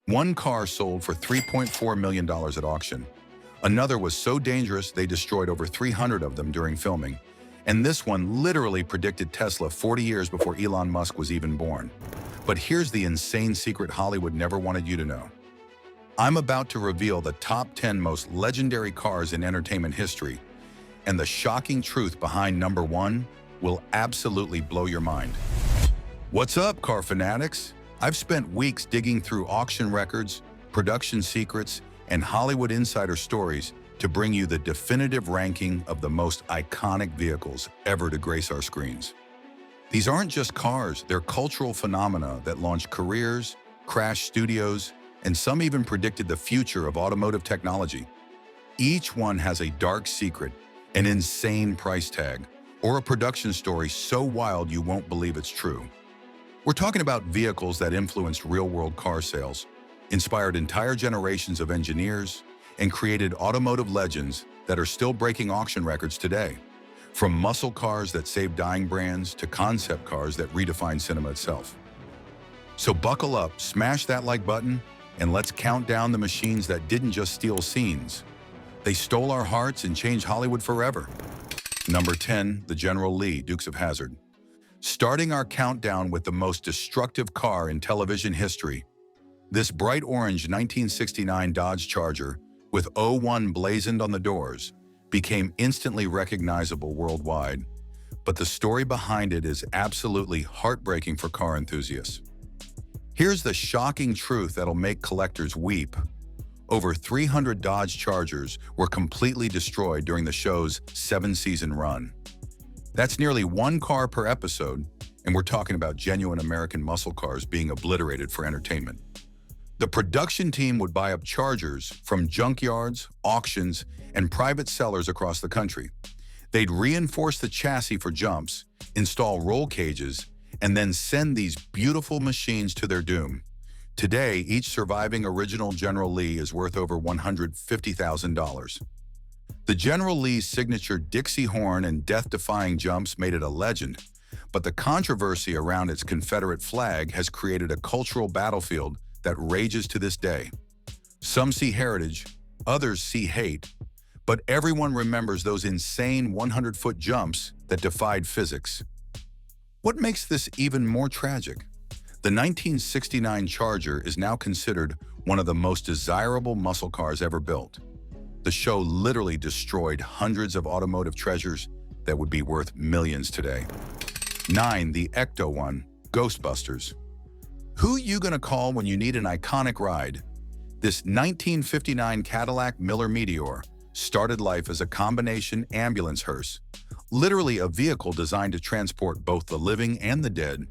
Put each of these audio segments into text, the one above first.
One car sold for $3.4 million at auction. Another was so dangerous they destroyed over 300 of them during filming. And this one literally predicted Tesla 40 years before Elon Musk was even born. But here's the insane secret Hollywood never wanted you to know. I'm about to reveal the top 10 most legendary cars in entertainment history, and the shocking truth behind number 1 will absolutely blow your mind. What's up, car fanatics? I've spent weeks digging through auction records, production secrets, and Hollywood insider stories to bring you the definitive ranking of the most iconic vehicles ever to grace our screens. These aren't just cars, they're cultural phenomena that launched careers, crashed studios, and some even predicted the future of automotive technology. Each one has a dark secret, an insane price tag, or a production story so wild you won't believe it's true. We're talking about vehicles that influenced real-world car sales, inspired entire generations of engineers, and created automotive legends that are still breaking auction records today. From muscle cars that saved dying brands to concept cars that redefined cinema itself. So buckle up, smash that like button, and let's count down the machines that didn't just steal scenes. They stole our hearts and changed Hollywood forever. Number 10, the General Lee, Dukes of Hazzard. Starting our countdown with the most destructive car in television history, this bright orange 1969 Dodge Charger with '01 blazoned on the doors became instantly recognizable worldwide. But the story behind it is absolutely heartbreaking for car enthusiasts. Here's the shocking truth that'll make collectors weep. Over 300 Dodge Chargers were completely destroyed during the show's 7-season run. That's nearly one car per episode, and we're talking about genuine American muscle cars being obliterated for entertainment. The production team would buy up Chargers from junkyards, auctions, and private sellers across the country. They'd reinforce the chassis for jumps, install roll cages, and then send these beautiful machines to their doom. Today, each surviving original General Lee is worth over $150,000. The General Lee's signature Dixie horn and death-defying jumps made it a legend, but the controversy around its Confederate flag has created a cultural battlefield that rages to this day. Some see heritage, others see hate, but everyone remembers those insane 100-foot jumps that defied physics. What makes this even more tragic? The 1969 Charger is now considered one of the most desirable muscle cars ever built. The show literally destroyed hundreds of automotive treasures that would be worth millions today. 9. The Ecto-1, Ghostbusters. Who you gonna call when you need an iconic ride? This 1959 Cadillac Miller Meteor started life as a combination ambulance hearse, literally a vehicle designed to transport both the living and the dead.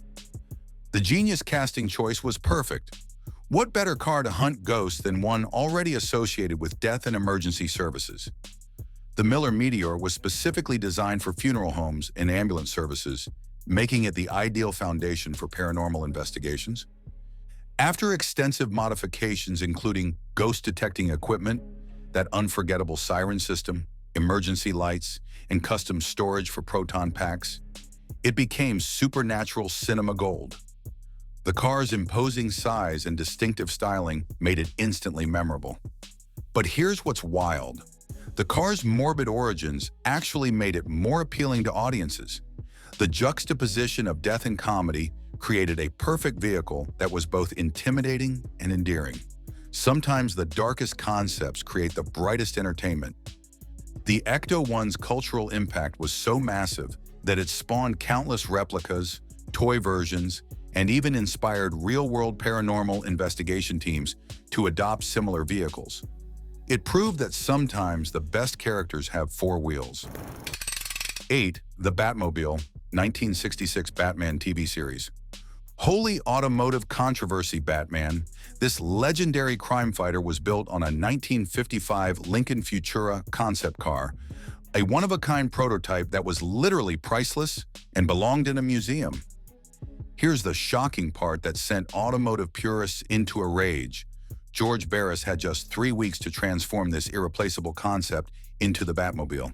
The genius casting choice was perfect. What better car to hunt ghosts than one already associated with death and emergency services? The Miller Meteor was specifically designed for funeral homes and ambulance services, making it the ideal foundation for paranormal investigations. After extensive modifications including ghost-detecting equipment, that unforgettable siren system, emergency lights, and custom storage for proton packs, it became supernatural cinema gold. The car's imposing size and distinctive styling made it instantly memorable. But here's what's wild. The car's morbid origins actually made it more appealing to audiences. The juxtaposition of death and comedy created a perfect vehicle that was both intimidating and endearing. Sometimes the darkest concepts create the brightest entertainment. The Ecto-1's cultural impact was so massive that it spawned countless replicas, toy versions, and even inspired real-world paranormal investigation teams to adopt similar vehicles. It proved that sometimes the best characters have 4 wheels. 8. The Batmobile, 1966 Batman TV series. Holy automotive controversy, Batman. This legendary crime fighter was built on a 1955 Lincoln Futura concept car, a one-of-a-kind prototype that was literally priceless and belonged in a museum. Here's the shocking part that sent automotive purists into a rage. George Barris had just 3 weeks to transform this irreplaceable concept into the Batmobile.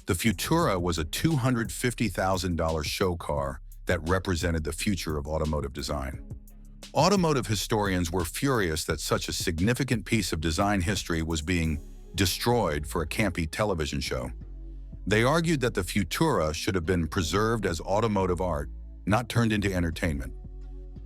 The Futura was a $250,000 show car that represented the future of automotive design. Automotive historians were furious that such a significant piece of design history was being destroyed for a campy television show. They argued that the Futura should have been preserved as automotive art, not turned into entertainment.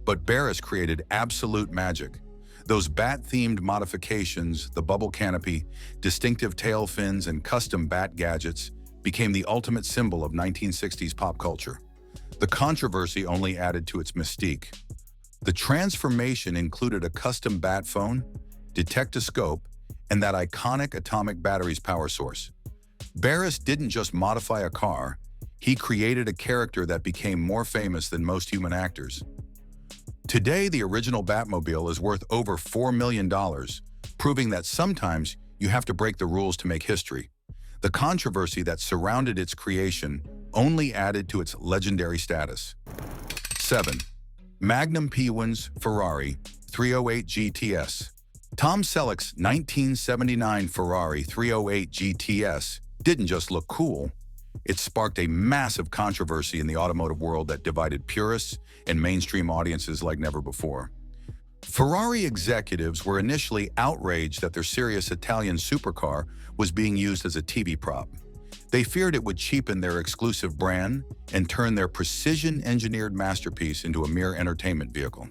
But Barris created absolute magic. Those bat-themed modifications, the bubble canopy, distinctive tail fins, and custom bat gadgets became the ultimate symbol of 1960s pop culture. The controversy only added to its mystique. The transformation included a custom bat phone, detectoscope, and that iconic atomic battery's power source. Barris didn't just modify a car, he created a character that became more famous than most human actors. Today, the original Batmobile is worth over $4 million, proving that sometimes you have to break the rules to make history. The controversy that surrounded its creation only added to its legendary status. 7. Magnum P1's Ferrari 308 GTS. Tom Selleck's 1979 Ferrari 308 GTS didn't just look cool, it sparked a massive controversy in the automotive world that divided purists and mainstream audiences like never before. Ferrari executives were initially outraged that their serious Italian supercar was being used as a TV prop. They feared it would cheapen their exclusive brand and turn their precision-engineered masterpiece into a mere entertainment vehicle.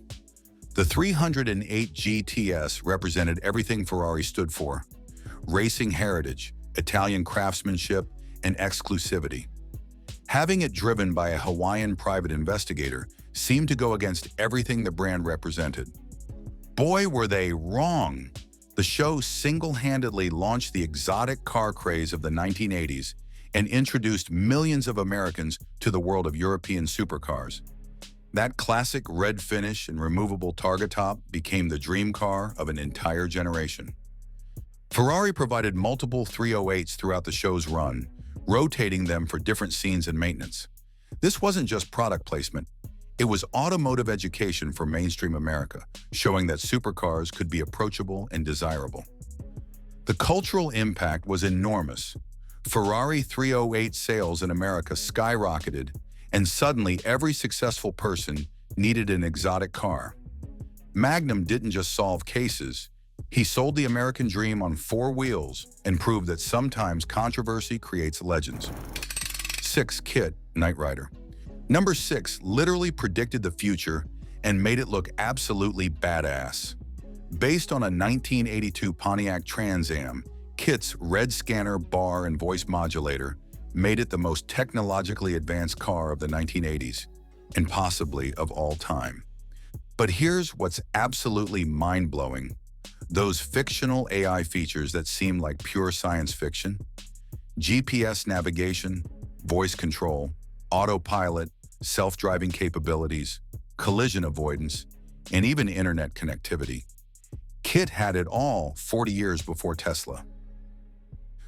The 308 GTS represented everything Ferrari stood for: racing heritage, Italian craftsmanship, and exclusivity. Having it driven by a Hawaiian private investigator seemed to go against everything the brand represented. Boy, were they wrong! The show single-handedly launched the exotic car craze of the 1980s and introduced millions of Americans to the world of European supercars. That classic red finish and removable targa top became the dream car of an entire generation. Ferrari provided multiple 308s throughout the show's run, rotating them for different scenes and maintenance. This wasn't just product placement. It was automotive education for mainstream America, showing that supercars could be approachable and desirable. The cultural impact was enormous. Ferrari 308 sales in America skyrocketed, and suddenly every successful person needed an exotic car. Magnum didn't just solve cases, he sold the American dream on 4 wheels and proved that sometimes controversy creates legends. 6. KITT, Knight Rider. Number 6 literally predicted the future and made it look absolutely badass. Based on a 1982 Pontiac Trans Am, KITT's red scanner, bar, and voice modulator made it the most technologically advanced car of the 1980s, and possibly of all time. But here's what's absolutely mind-blowing. Those fictional AI features that seem like pure science fiction, GPS navigation, voice control, autopilot, self-driving capabilities, collision avoidance, and even internet connectivity. KITT had it all 40 years before Tesla.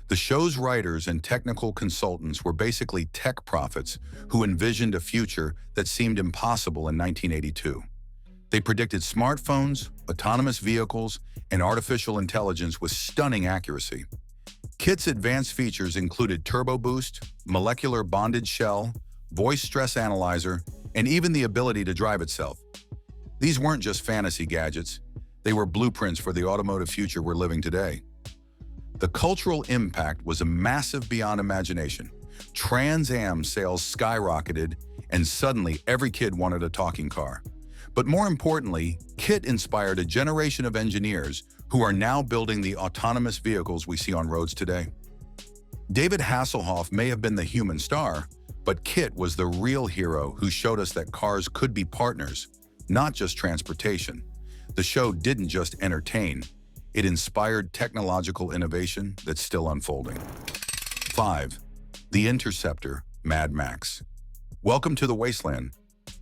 The show's writers and technical consultants were basically tech prophets who envisioned a future that seemed impossible in 1982. They predicted smartphones, autonomous vehicles, and artificial intelligence with stunning accuracy. KITT's advanced features included turbo boost, molecular bonded shell, voice stress analyzer, and even the ability to drive itself. These weren't just fantasy gadgets, they were blueprints for the automotive future we're living today. The cultural impact was massive beyond imagination. Trans Am sales skyrocketed, and suddenly every kid wanted a talking car. But more importantly, KITT inspired a generation of engineers who are now building the autonomous vehicles we see on roads today. David Hasselhoff may have been the human star, but KITT was the real hero who showed us that cars could be partners, not just transportation. The show didn't just entertain, it inspired technological innovation that's still unfolding. 5. The Interceptor Mad Max. Welcome to the wasteland.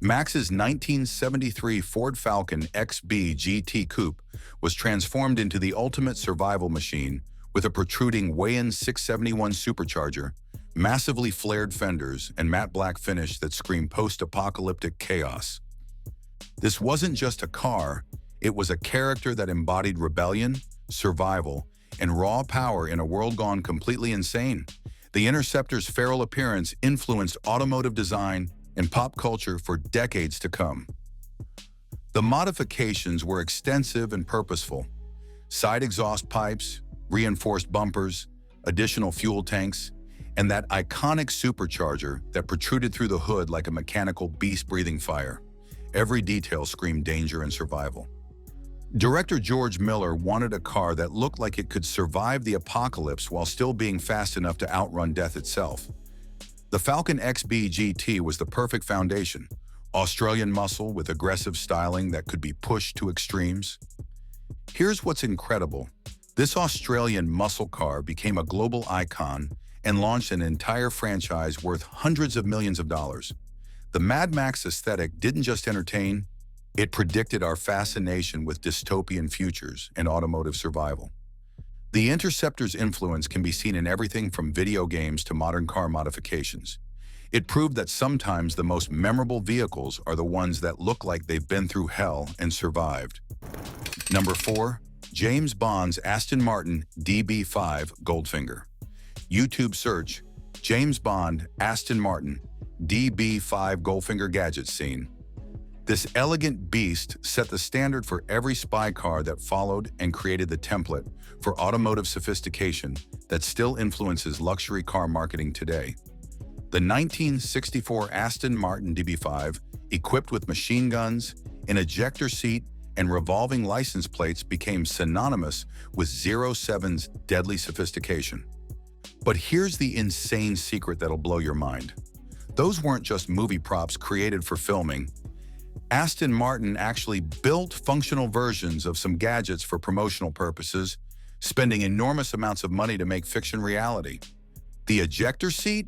Max's 1973 Ford Falcon XB GT Coupe was transformed into the ultimate survival machine with a protruding Weiand 671 supercharger, massively flared fenders, and matte black finish that screamed post-apocalyptic chaos. This wasn't just a car, it was a character that embodied rebellion, survival, and raw power in a world gone completely insane. The Interceptor's feral appearance influenced automotive design and pop culture for decades to come. The modifications were extensive and purposeful. Side exhaust pipes, reinforced bumpers, additional fuel tanks, and that iconic supercharger that protruded through the hood like a mechanical beast breathing fire. Every detail screamed danger and survival. Director George Miller wanted a car that looked like it could survive the apocalypse while still being fast enough to outrun death itself. The Falcon XB GT was the perfect foundation. Australian muscle with aggressive styling that could be pushed to extremes. Here's what's incredible. This Australian muscle car became a global icon and launched an entire franchise worth hundreds of millions of dollars. The Mad Max aesthetic didn't just entertain, it predicted our fascination with dystopian futures and automotive survival. The Interceptor's influence can be seen in everything from video games to modern car modifications. It proved that sometimes the most memorable vehicles are the ones that look like they've been through hell and survived. Number 4. James Bond's Aston Martin DB5 Goldfinger. YouTube search, James Bond Aston Martin DB5 Goldfinger gadget scene. This elegant beast set the standard for every spy car that followed and created the template for automotive sophistication that still influences luxury car marketing today. The 1964 Aston Martin DB5, equipped with machine guns, an ejector seat, and revolving license plates, became synonymous with 07's deadly sophistication. But here's the insane secret that'll blow your mind. Those weren't just movie props created for filming. Aston Martin actually built functional versions of some gadgets for promotional purposes, spending enormous amounts of money to make fiction reality. The ejector seat?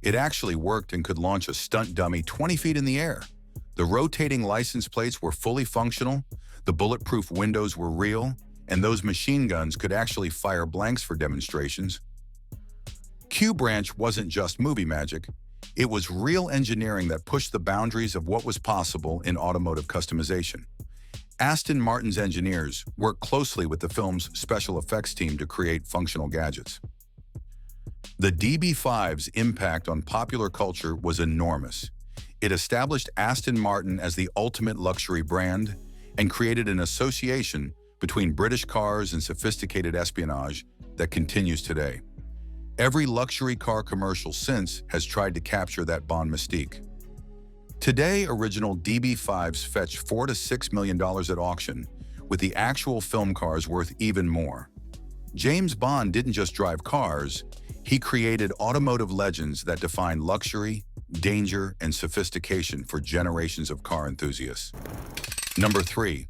It actually worked and could launch a stunt dummy 20 feet in the air. The rotating license plates were fully functional, the bulletproof windows were real, and those machine guns could actually fire blanks for demonstrations. Q Branch wasn't just movie magic. It was real engineering that pushed the boundaries of what was possible in automotive customization. Aston Martin's engineers worked closely with the film's special effects team to create functional gadgets. The DB5's impact on popular culture was enormous. It established Aston Martin as the ultimate luxury brand and created an association between British cars and sophisticated espionage that continues today. Every luxury car commercial since has tried to capture that Bond mystique. Today, original DB5s fetch $4 to $6 million at auction, with the actual film cars worth even more. James Bond didn't just drive cars, he created automotive legends that define luxury, danger, and sophistication for generations of car enthusiasts. Number 3.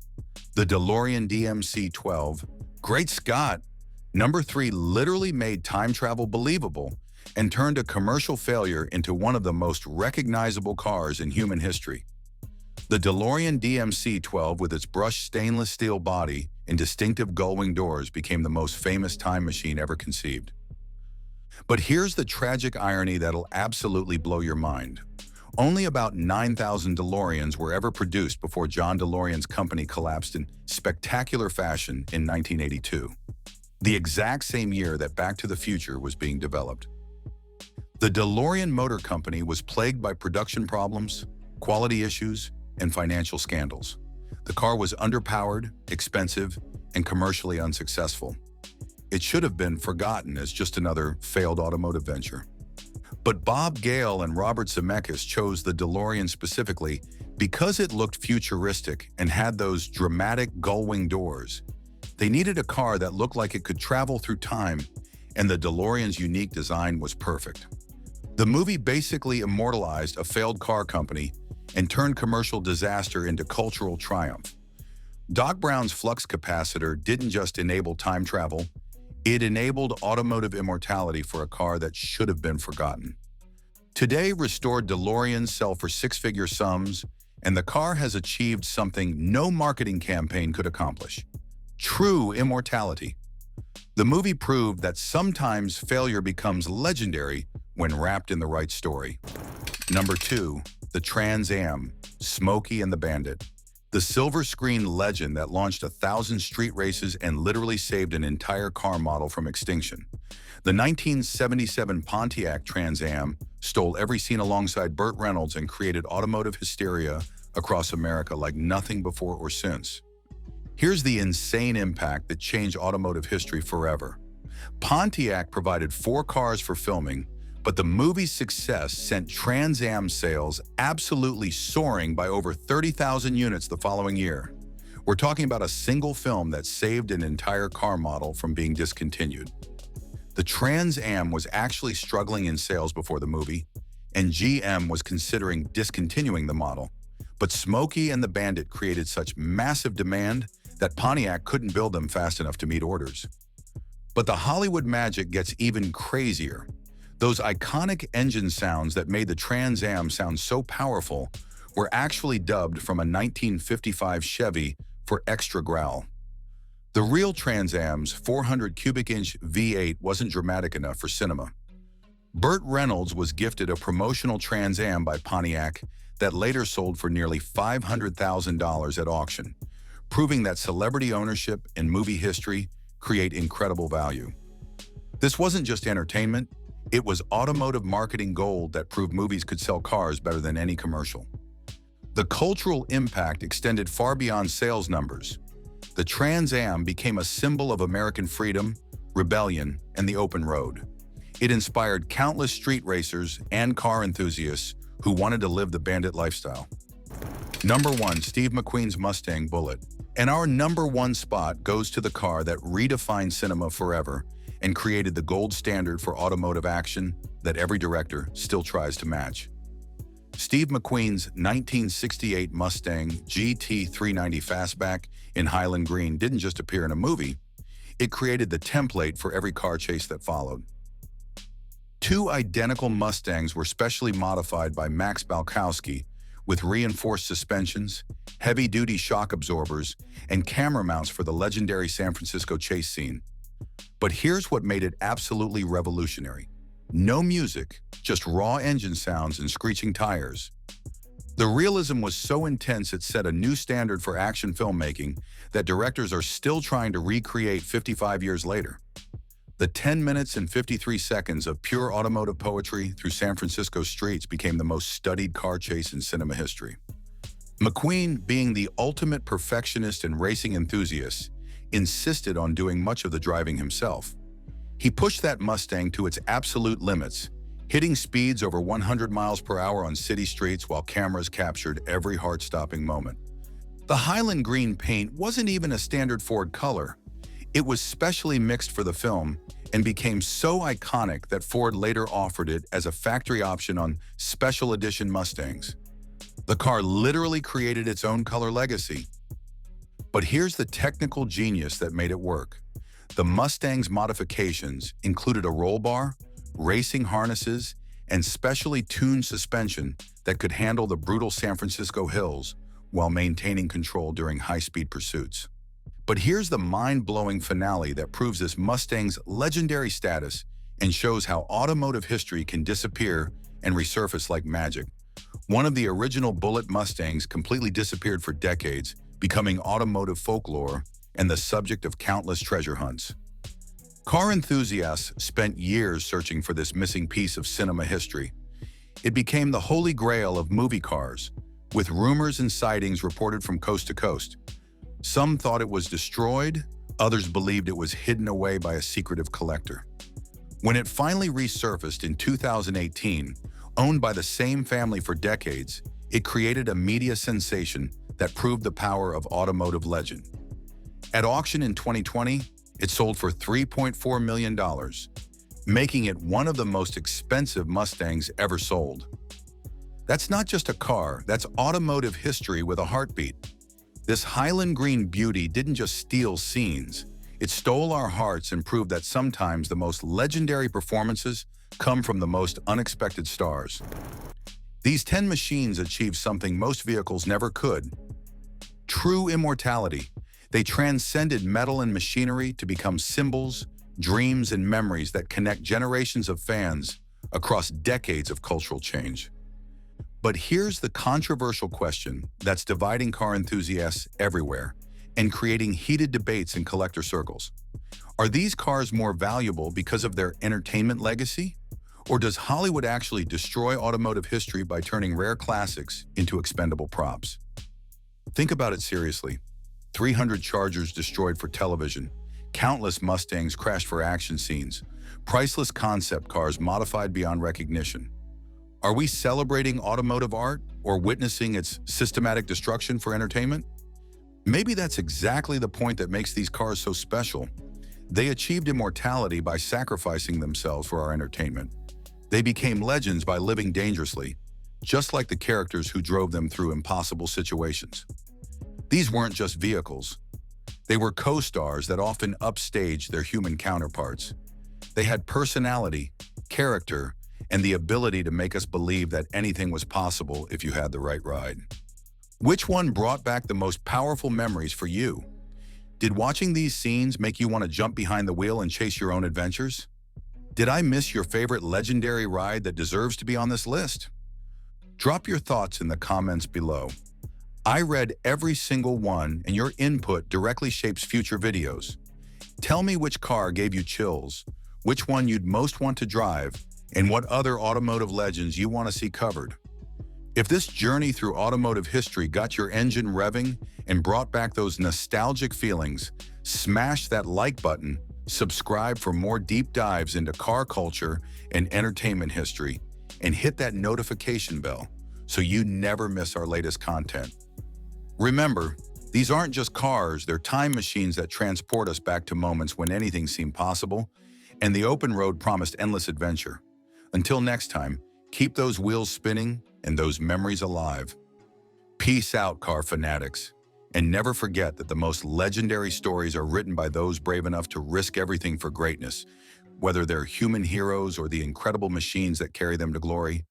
The DeLorean DMC12. Great Scott! Number 3 literally made time travel believable and turned a commercial failure into one of the most recognizable cars in human history. The DeLorean DMC12, with its brushed stainless steel body and distinctive gull-wing doors, became the most famous time machine ever conceived. But here's the tragic irony that'll absolutely blow your mind. Only about 9,000 DeLoreans were ever produced before John DeLorean's company collapsed in spectacular fashion in 1982, the exact same year that Back to the Future was being developed. The DeLorean Motor Company was plagued by production problems, quality issues, and financial scandals. The car was underpowered, expensive, and commercially unsuccessful. It should have been forgotten as just another failed automotive venture. But Bob Gale and Robert Zemeckis chose the DeLorean specifically because it looked futuristic and had those dramatic gull-wing doors. They needed a car that looked like it could travel through time, and the DeLorean's unique design was perfect. The movie basically immortalized a failed car company and turned commercial disaster into cultural triumph. Doc Brown's flux capacitor didn't just enable time travel, it enabled automotive immortality for a car that should have been forgotten. Today, restored DeLoreans sell for six-figure sums, and the car has achieved something no marketing campaign could accomplish: true immortality. The movie proved that sometimes failure becomes legendary when wrapped in the right story. Number 2. The Trans Am, Smokey and the Bandit. The silver screen legend that launched 1,000 street races and literally saved an entire car model from extinction. The 1977 Pontiac Trans Am stole every scene alongside Burt Reynolds and created automotive hysteria across America like nothing before or since. Here's the insane impact that changed automotive history forever. Pontiac provided 4 cars for filming, but the movie's success sent Trans Am sales absolutely soaring by over 30,000 units the following year. We're talking about a single film that saved an entire car model from being discontinued. The Trans Am was actually struggling in sales before the movie, and GM was considering discontinuing the model. But Smokey and the Bandit created such massive demand that Pontiac couldn't build them fast enough to meet orders. But the Hollywood magic gets even crazier. Those iconic engine sounds that made the Trans Am sound so powerful were actually dubbed from a 1955 Chevy for extra growl. The real Trans Am's 400 cubic inch V8 wasn't dramatic enough for cinema. Burt Reynolds was gifted a promotional Trans Am by Pontiac that later sold for nearly $500,000 at auction, proving that celebrity ownership in movie history create incredible value. This wasn't just entertainment, it was automotive marketing gold that proved movies could sell cars better than any commercial. The cultural impact extended far beyond sales numbers. The Trans Am became a symbol of American freedom, rebellion, and the open road. It inspired countless street racers and car enthusiasts who wanted to live the bandit lifestyle. Number 1, Steve McQueen's Mustang Bullitt. And our number 1 spot goes to the car that redefined cinema forever and created the gold standard for automotive action that every director still tries to match. Steve McQueen's 1968 Mustang GT390 Fastback in Highland Green didn't just appear in a movie, it created the template for every car chase that followed. 2 identical Mustangs were specially modified by Max Balkowski with reinforced suspensions, heavy-duty shock absorbers, and camera mounts for the legendary San Francisco chase scene. But here's what made it absolutely revolutionary. No music, just raw engine sounds and screeching tires. The realism was so intense it set a new standard for action filmmaking that directors are still trying to recreate 55 years later. The 10 minutes and 53 seconds of pure automotive poetry through San Francisco streets became the most studied car chase in cinema history. McQueen, being the ultimate perfectionist and racing enthusiast, insisted on doing much of the driving himself. He pushed that Mustang to its absolute limits, hitting speeds over 100 miles per hour on city streets while cameras captured every heart-stopping moment. The Highland Green paint wasn't even a standard Ford color. It was specially mixed for the film and became so iconic that Ford later offered it as a factory option on special edition Mustangs. The car literally created its own color legacy. But here's the technical genius that made it work. The Mustang's modifications included a roll bar, racing harnesses, and specially tuned suspension that could handle the brutal San Francisco hills while maintaining control during high-speed pursuits. But here's the mind-blowing finale that proves this Mustang's legendary status and shows how automotive history can disappear and resurface like magic. One of the original Bullitt Mustangs completely disappeared for decades, becoming automotive folklore and the subject of countless treasure hunts. Car enthusiasts spent years searching for this missing piece of cinema history. It became the holy grail of movie cars, with rumors and sightings reported from coast to coast. Some thought it was destroyed, others believed it was hidden away by a secretive collector. When it finally resurfaced in 2018, owned by the same family for decades, it created a media sensation that proved the power of automotive legend. At auction in 2020, it sold for $3.4 million, making it one of the most expensive Mustangs ever sold. That's not just a car, that's automotive history with a heartbeat. This Highland Green beauty didn't just steal scenes, it stole our hearts and proved that sometimes the most legendary performances come from the most unexpected stars. These 10 machines achieved something most vehicles never could: true immortality. They transcended metal and machinery to become symbols, dreams, and memories that connect generations of fans across decades of cultural change. But here's the controversial question that's dividing car enthusiasts everywhere and creating heated debates in collector circles. Are these cars more valuable because of their entertainment legacy, Or does Hollywood actually destroy automotive history by turning rare classics into expendable props? Think about it seriously. 300 Chargers destroyed for television, countless Mustangs crashed for action scenes, priceless concept cars modified beyond recognition. Are we celebrating automotive art or witnessing its systematic destruction for entertainment? Maybe that's exactly the point that makes these cars so special. They achieved immortality by sacrificing themselves for our entertainment. They became legends by living dangerously, just like the characters who drove them through impossible situations. These weren't just vehicles. They were co-stars that often upstaged their human counterparts. They had personality, character, and the ability to make us believe that anything was possible if you had the right ride. Which one brought back the most powerful memories for you? Did watching these scenes make you want to jump behind the wheel and chase your own adventures? Did I miss your favorite legendary ride that deserves to be on this list? Drop your thoughts in the comments below. I read every single one, and your input directly shapes future videos. Tell me which car gave you chills, which one you'd most want to drive, and what other automotive legends you want to see covered. If this journey through automotive history got your engine revving and brought back those nostalgic feelings, smash that like button, subscribe for more deep dives into car culture and entertainment history, and hit that notification bell so you never miss our latest content. Remember, these aren't just cars, they're time machines that transport us back to moments when anything seemed possible, and the open road promised endless adventure. Until next time, keep those wheels spinning and those memories alive. Peace out, car fanatics. And never forget that the most legendary stories are written by those brave enough to risk everything for greatness, whether they're human heroes or the incredible machines that carry them to glory.